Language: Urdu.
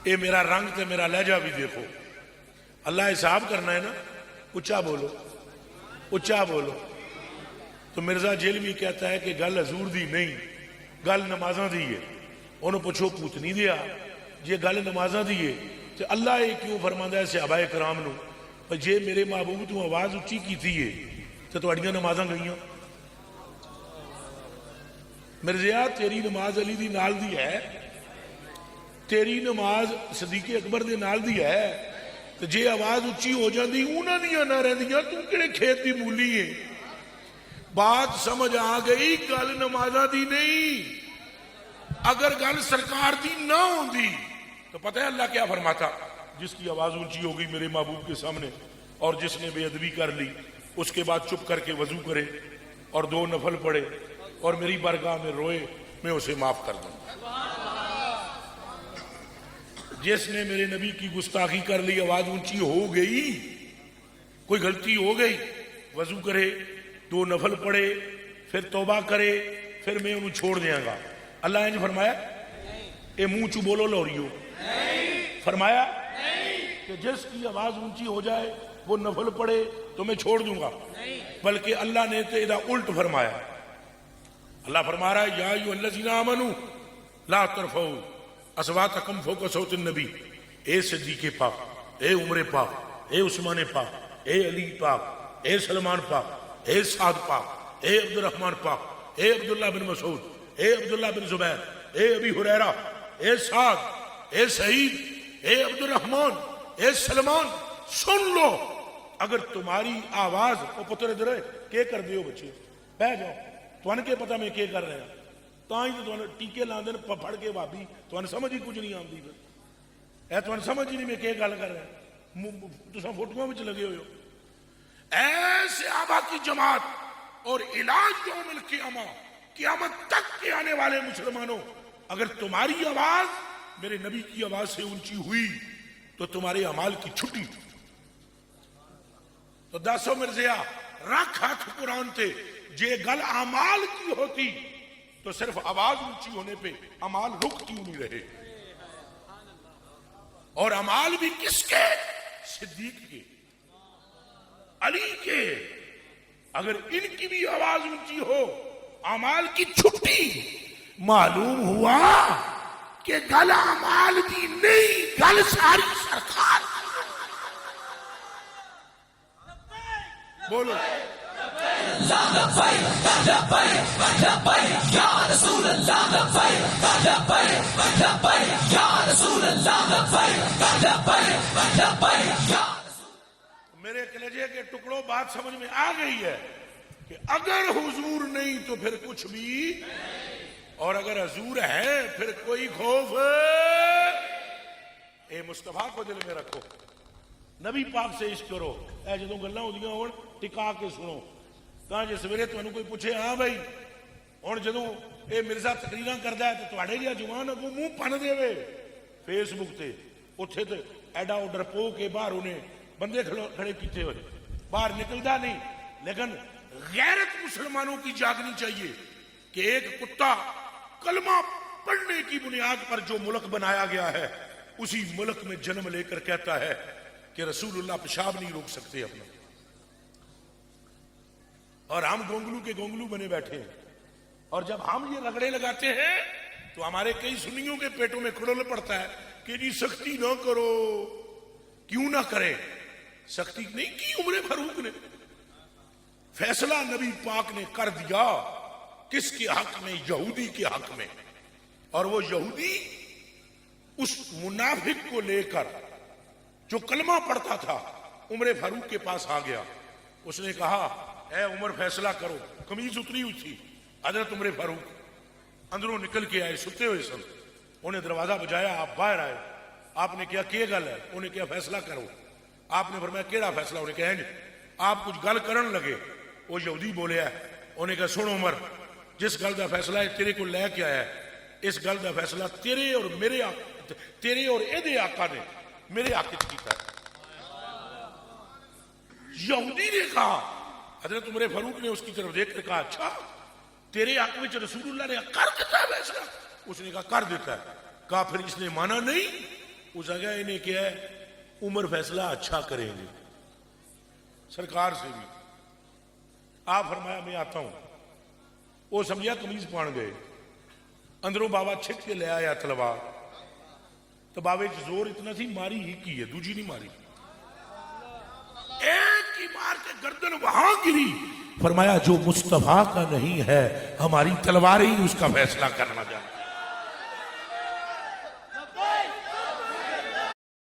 اے میرا رنگ تے میرا لہجہ بھی دیکھو. اللہ حساب کرنا ہے نا. اچھا بولو, اچھا بولو. تو مرزا جیلوی کہتا ہے کہ گل حضور دی نہیں, گل نمازاں دی ہے. انہوں پوچھو پوتنی دیا جے گل نمازاں دی ہے تو اللہ یہ کیوں فرماندا ہے صحابہ کرام نو پر جے میرے محبوب تو آواز اچھی کیتی ہے تو تواڈیاں نمازاں گئیاں. مرزیا تیری نماز علی دی نال دی ہے, تیری نماز صدیق اکبر دے نال دی ہے, تو جے آواز اچھی ہو جاندی انہاں دیاں نہ رہندیاں تو کہڑے کھیت دی مولی ہے. بات سمجھ آ گئی, گل نمازاں دی نہیں. اگر گل سرکار دی نہ ہوندی تو پتہ ہے اللہ کیا فرماتا, جس کی آواز اونچی ہو گئی میرے محبوب کے سامنے اور جس نے بے ادبی کر لی اس کے بعد چپ کر کے وضو کرے اور 2 نفل پڑھے اور میری بارگاہ میں روئے, میں اسے معاف کر دوں. جس نے میرے نبی کی گستاخی کر لی, آواز اونچی ہو گئی, کوئی غلطی ہو گئی, وضو کرے 2 نفل پڑھے پھر توبہ کرے, پھر میں انہوں چھوڑ دیاں گا. اللہ نے فرمایا اے منہ چو بولو لوریو, فرمایا کہ جس کی آواز اونچی ہو جائے وہ نفل پڑھے تو میں چھوڑ دوں گا. بلکہ اللہ نے تو ادھا الٹ فرمایا. اللہ فرما رہا ہے یا ایھا الذین آمنوا لا ترفعوا اصواتکم فوق صوت النبی. اے صدیق پاک, اے عمر پاک, اے عثمان پاک, اے علی پاک, اے سلمان پاک, اے سعد پاک, اے عبد الرحمن پاک, اے عبداللہ بن مسعود, اے عبداللہ بن زبیر, اے ابی ہریرہ, اے سعد, اے سعید, اے عبد الرحمن, اے سلمان, سن لو اگر تمہاری آواز او پتر ادھر ہے کیا کر دیو بچے بہ جاؤ تو کے پتہ میں کیا کر رہے ہیں تاں ہی تو ٹیکے لاندے پھڑ کے بھابی تو سمجھ ہی کچھ نہیں آتی اے تو سمجھ ہی نہیں میں کیا گل کر رہا ہوں تساں فوٹوؤں وچ لگے ہوئے ہو. ایسے صحابہ کی جماعت اور علاج یوم القیامہ قیامت تک کے آنے والے مسلمانوں, اگر تمہاری آواز میرے نبی کی آواز سے اونچی ہوئی تو تمہارے اعمال کی چھٹی. تو دسو مرزیا رکھ ہاتھ قرآن تے, جے گل اعمال کی ہوتی تو صرف آواز اونچی ہونے پہ اعمال رک کیوں نہیں رہے. اور اعمال بھی کس کے؟ صدیق کے, علی کے. اگر ان کی بھی آواز اونچی ہو اعمال کی چھٹی, معلوم ہوا کہ گل اعمال کی نہیں, گل ساری سرکار. بولو میرے کلیجے کے ٹکڑوں بات سمجھ میں آ گئی ہے کہ اگر حضور نہیں تو پھر کچھ بھی, اور اگر حضور ہے پھر کوئی خوف. اے مصطفیٰ کو دل میں رکھو, نبی پاک سے عشق کرو. اے جدوں گلاں ہوندیاں ہون ٹکا کے سنو. تاں جے سویرے تانوں کوئی پوچھے ہاں بھائی ہن جدوں اے مرزا تقریراں کردا ہے تے تواڈے جہا جوان اگوں منہ پن دے فیس بک تے اوتھے تے ایڈا آڈر پو کے باہر انہیں بندے کھڑے کیتے ہوئے, باہر نکلدا نہیں. لیکن غیرت مسلمانوں کی جاگنی چاہیے کہ ایک کتا کلمہ پڑھنے کی بنیاد پر جو ملک بنایا گیا ہے اسی ملک میں جنم لے کر کہتا ہے کہ رسول اللہ پیشاب نہیں روک سکتے اپنا, اور ہم گونگلو کے گونگلو بنے بیٹھے ہیں. اور جب ہم یہ رگڑے لگاتے ہیں تو ہمارے کئی سنیوں کے پیٹوں میں کھڑل پڑتا ہے کہ جی سختی نہ کرو. کیوں نہ کرے؟ سختی نہیں کی عمر فاروق نے, فیصلہ نبی پاک نے کر دیا. کس کے حق میں؟ یہودی کے حق میں. اور وہ یہودی اس منافق کو لے کر جو کلمہ پڑھتا تھا عمر فاروق کے پاس آ گیا. اس نے کہا اے عمر فیصلہ کرو. قمیض اتری ہوئی تھی. حضرت عمر فاروق اندروں نکل کے آئے, ستے ہوئے سن. انہیں دروازہ بجایا, آپ باہر آئے. آپ نے کیا گل ہے؟ انہیں کیا فیصلہ کرو. آپ نے فرمایا کیڑا فیصلہ؟ انہیں کہا نہیں. آپ کچھ گل کرن لگے, وہ یہودی بولے ہے. انہیں کہا سن عمر, جس گل دا فیصلہ ہے تیرے کو لے کے آیا ہے, اس گل دا فیصلہ تیرے اور میرے تیرے اور اے آقا نے میرے آقا کیتا ہے. یہودی نے کہا, حضرت عمر فاروق نے اس کی طرف دیکھ کر کہا اچھا تیرے حق میں رسول اللہ نے کر دیتا ہے فیصلہ؟ اس نے کہا کر دیتا ہے. کہا پھر اس نے مانا نہیں؟ اس جگہ انہیں کیا ہے عمر فیصلہ اچھا کریں گے سرکار سے بھی. آپ فرمایا میں آتا ہوں. وہ سمجھا قمیض پان گئے اندروں بابا چھک کے لے آیا تلوار. تو بابے زور اتنا تھی ماری ہی کی ہے دوجی نہیں ماری ایک کی مار کے گردن وہاں گری. فرمایا جو مصطفیٰ کا نہیں ہے ہماری تلوار ہی اس کا فیصلہ کرنا جانتی.